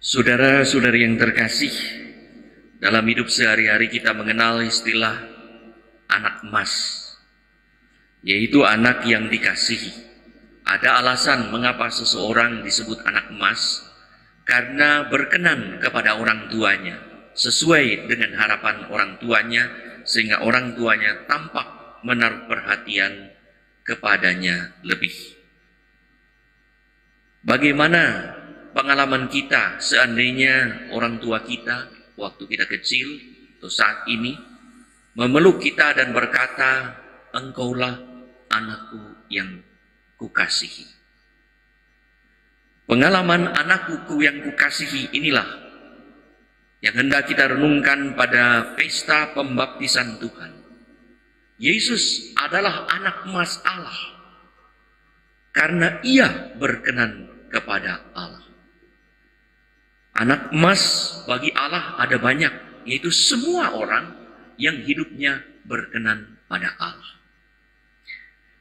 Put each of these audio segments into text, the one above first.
Saudara-saudari yang terkasih, dalam hidup sehari-hari kita mengenal istilah anak emas, yaitu anak yang dikasihi. Ada alasan mengapa seseorang disebut anak emas, karena berkenan kepada orang tuanya, sesuai dengan harapan orang tuanya, sehingga orang tuanya tampak menaruh perhatian kepadanya lebih. Bagaimana pengalaman kita seandainya orang tua kita waktu kita kecil atau saat ini memeluk kita dan berkata, "Engkaulah anakku yang kukasihi." Pengalaman anakku yang kukasihi inilah yang hendak kita renungkan pada pesta pembaptisan Tuhan. Yesus adalah anak emas Allah karena ia berkenan kepada Allah. Anak emas bagi Allah ada banyak, yaitu semua orang yang hidupnya berkenan pada Allah.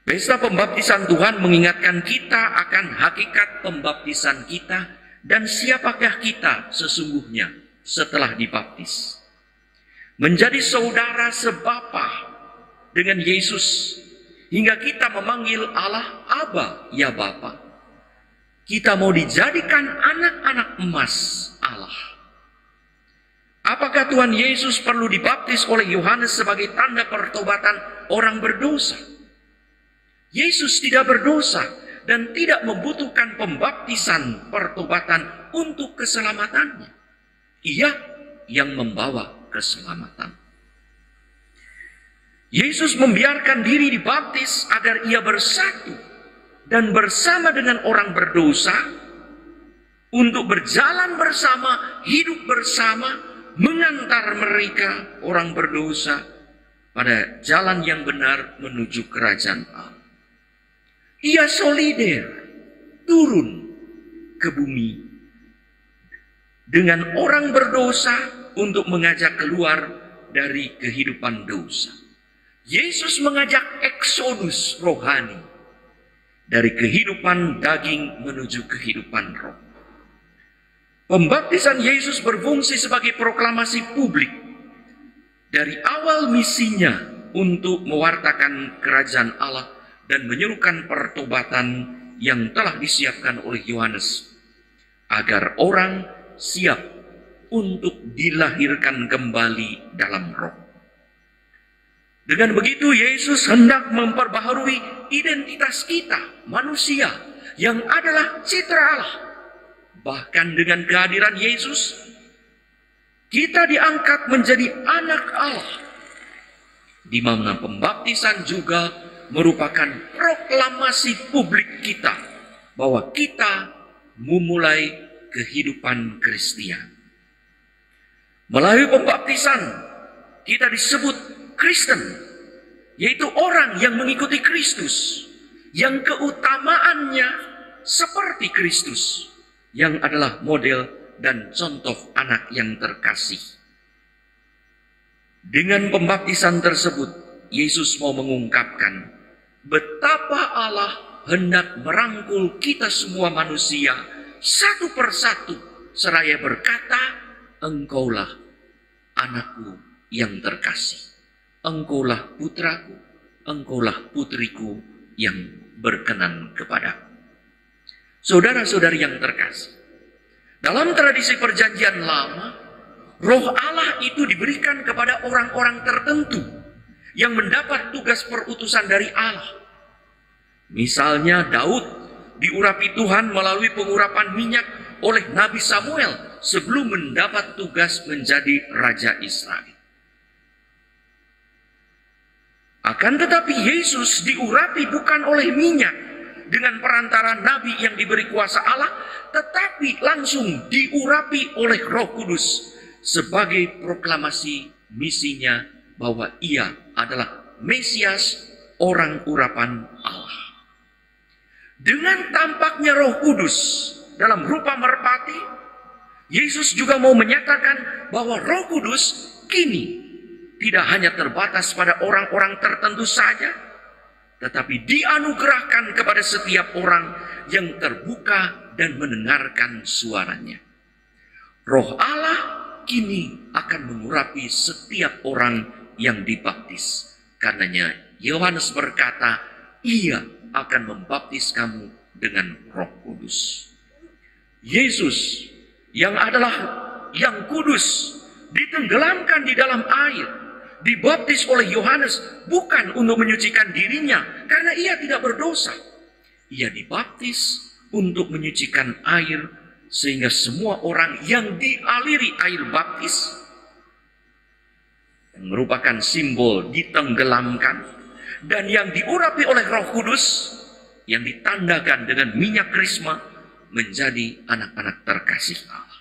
Pesta pembaptisan Tuhan mengingatkan kita akan hakikat pembaptisan kita dan siapakah kita sesungguhnya setelah dibaptis. Menjadi saudara sebapa dengan Yesus hingga kita memanggil Allah Aba, ya Bapa. Kita mau dijadikan anak-anak emas Allah. Apakah Tuhan Yesus perlu dibaptis oleh Yohanes sebagai tanda pertobatan orang berdosa? Yesus tidak berdosa dan tidak membutuhkan pembaptisan pertobatan untuk keselamatannya. Ia yang membawa keselamatan. Yesus membiarkan diri dibaptis agar ia bersatu dan bersama dengan orang berdosa untuk berjalan bersama, hidup bersama, mengantar mereka orang berdosa pada jalan yang benar menuju kerajaan Allah. Ia solider turun ke bumi dengan orang berdosa untuk mengajak keluar dari kehidupan dosa. Yesus mengajak eksodus rohani dari kehidupan daging menuju kehidupan roh. Pembaptisan Yesus berfungsi sebagai proklamasi publik dari awal misinya untuk mewartakan kerajaan Allah dan menyerukan pertobatan yang telah disiapkan oleh Yohanes agar orang siap untuk dilahirkan kembali dalam roh. Dengan begitu Yesus hendak memperbaharui identitas kita, manusia yang adalah citra Allah. Bahkan dengan kehadiran Yesus, kita diangkat menjadi anak Allah, di mana pembaptisan juga merupakan proklamasi publik kita bahwa kita memulai kehidupan Kristiani. Melalui pembaptisan kita disebut Kristen, yaitu orang yang mengikuti Kristus, yang keutamaannya seperti Kristus, yang adalah model dan contoh anak yang terkasih. Dengan pembaptisan tersebut, Yesus mau mengungkapkan betapa Allah hendak merangkul kita semua manusia satu persatu, seraya berkata, "Engkaulah anakku yang terkasih. Engkaulah putraku, engkaulah putriku yang berkenan kepadaku." Saudara-saudari yang terkasih, dalam tradisi perjanjian lama, roh Allah itu diberikan kepada orang-orang tertentu yang mendapat tugas perutusan dari Allah. Misalnya Daud diurapi Tuhan melalui pengurapan minyak oleh Nabi Samuel sebelum mendapat tugas menjadi Raja Israel. Akan tetapi Yesus diurapi bukan oleh minyak dengan perantara Nabi yang diberi kuasa Allah, tetapi langsung diurapi oleh Roh Kudus sebagai proklamasi misinya bahwa ia adalah Mesias, orang urapan Allah. Dengan tampaknya Roh Kudus dalam rupa merpati, Yesus juga mau menyatakan bahwa Roh Kudus kini tidak hanya terbatas pada orang-orang tertentu saja, tetapi dianugerahkan kepada setiap orang yang terbuka dan mendengarkan suaranya. Roh Allah kini akan mengurapi setiap orang yang dibaptis. Karenanya Yohanes berkata, ia akan membaptis kamu dengan Roh Kudus. Yesus yang adalah yang kudus ditenggelamkan di dalam air, dibaptis oleh Yohanes bukan untuk menyucikan dirinya karena ia tidak berdosa. Ia dibaptis untuk menyucikan air sehingga semua orang yang dialiri air baptis yang merupakan simbol ditenggelamkan dan yang diurapi oleh Roh Kudus yang ditandakan dengan minyak krisma menjadi anak-anak terkasih Allah.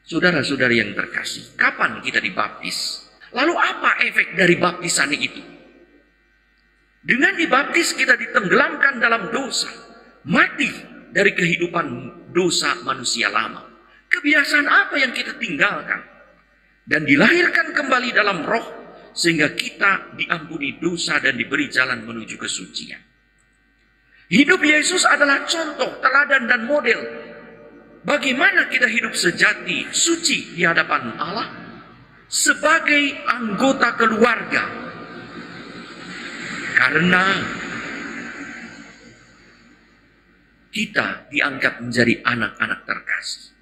Saudara-saudari yang terkasih, kapan kita dibaptis? Lalu apa efek dari baptisan itu? Dengan dibaptis kita ditenggelamkan dalam dosa, mati dari kehidupan dosa manusia lama. Kebiasaan apa yang kita tinggalkan? Dan dilahirkan kembali dalam roh sehingga kita diampuni dosa dan diberi jalan menuju kesucian. Hidup Yesus adalah contoh, teladan dan model bagaimana kita hidup sejati, suci di hadapan Allah sebagai anggota keluarga. Karena kita diangkat menjadi anak-anak terkasih.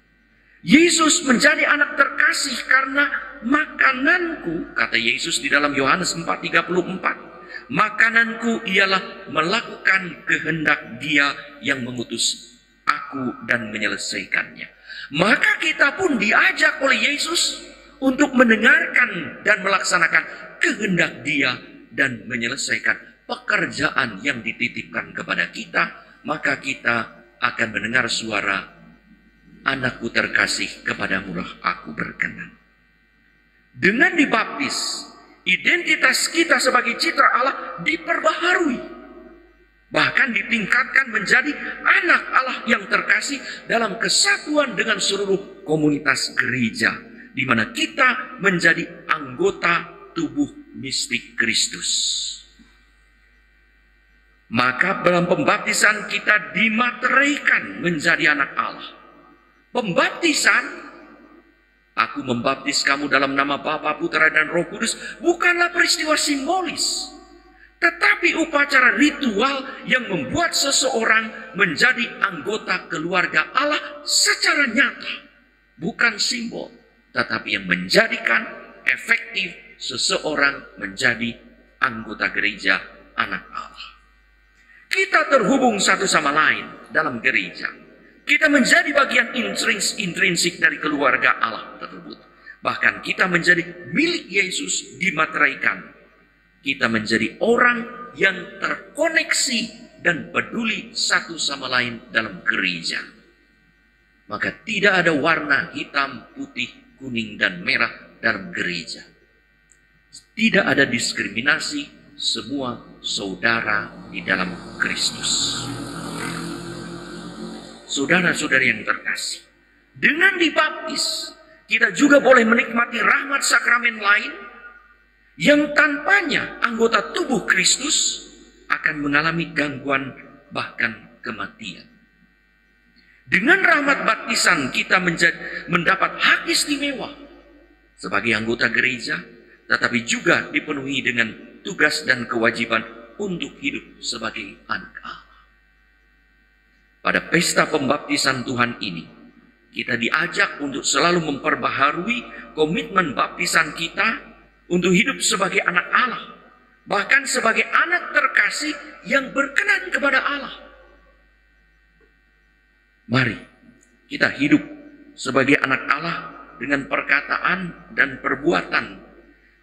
Yesus menjadi anak terkasih karena makananku, kata Yesus di dalam Yohanes 4:34, makananku ialah melakukan kehendak Dia yang mengutus aku dan menyelesaikannya. Maka kita pun diajak oleh Yesus untuk mendengarkan dan melaksanakan kehendak Dia dan menyelesaikan pekerjaan yang dititipkan kepada kita. Maka kita akan mendengar suara, anakku terkasih, kepadamulah aku berkenan. Dengan dibaptis, identitas kita sebagai citra Allah diperbaharui. Bahkan ditingkatkan menjadi anak Allah yang terkasih dalam kesatuan dengan seluruh komunitas gereja, di mana kita menjadi anggota tubuh mistik Kristus. Maka dalam pembaptisan kita dimateraikan menjadi anak Allah. Pembaptisan, aku membaptis kamu dalam nama Bapa, Putra dan Roh Kudus, bukanlah peristiwa simbolis, tetapi upacara ritual yang membuat seseorang menjadi anggota keluarga Allah secara nyata. Bukan simbol, tetapi yang menjadikan efektif seseorang menjadi anggota gereja, anak Allah. Kita terhubung satu sama lain dalam gereja. Kita menjadi bagian intrinsik dari keluarga Allah tersebut. Bahkan kita menjadi milik Yesus, dimateraikan. Kita menjadi orang yang terkoneksi dan peduli satu sama lain dalam gereja. Maka tidak ada warna hitam, putih, kuning, dan merah dalam gereja. Tidak ada diskriminasi, semua saudara di dalam Kristus. Saudara-saudari yang terkasih, dengan dibaptis kita juga boleh menikmati rahmat sakramen lain yang tanpanya anggota tubuh Kristus akan mengalami gangguan bahkan kematian. Dengan rahmat baptisan kita mendapat hak istimewa sebagai anggota gereja, tetapi juga dipenuhi dengan tugas dan kewajiban untuk hidup sebagai anak Allah. Pada pesta pembaptisan Tuhan ini, kita diajak untuk selalu memperbaharui komitmen baptisan kita untuk hidup sebagai anak Allah, bahkan sebagai anak terkasih yang berkenan kepada Allah. Mari kita hidup sebagai anak Allah dengan perkataan dan perbuatan,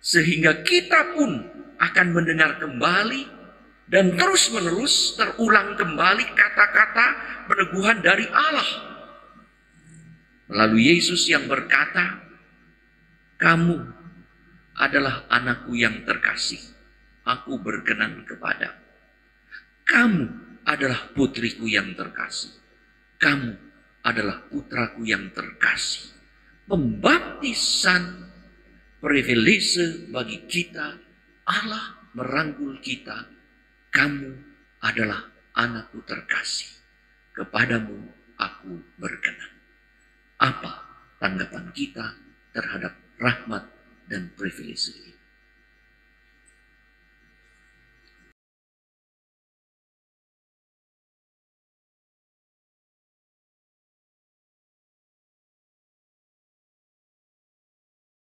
sehingga kita pun akan mendengar kembali dan terus-menerus terulang kembali kata-kata peneguhan dari Allah melalui Yesus yang berkata, kamu adalah anakku yang terkasih, aku berkenan kepada. Kamu adalah putriku yang terkasih, kamu adalah putraku yang terkasih. Pembaptisan privilege bagi kita. Allah merangkul kita. Kamu adalah anakku terkasih, kepadamu aku berkenan. Apa tanggapan kita terhadap rahmat dan privilege ini.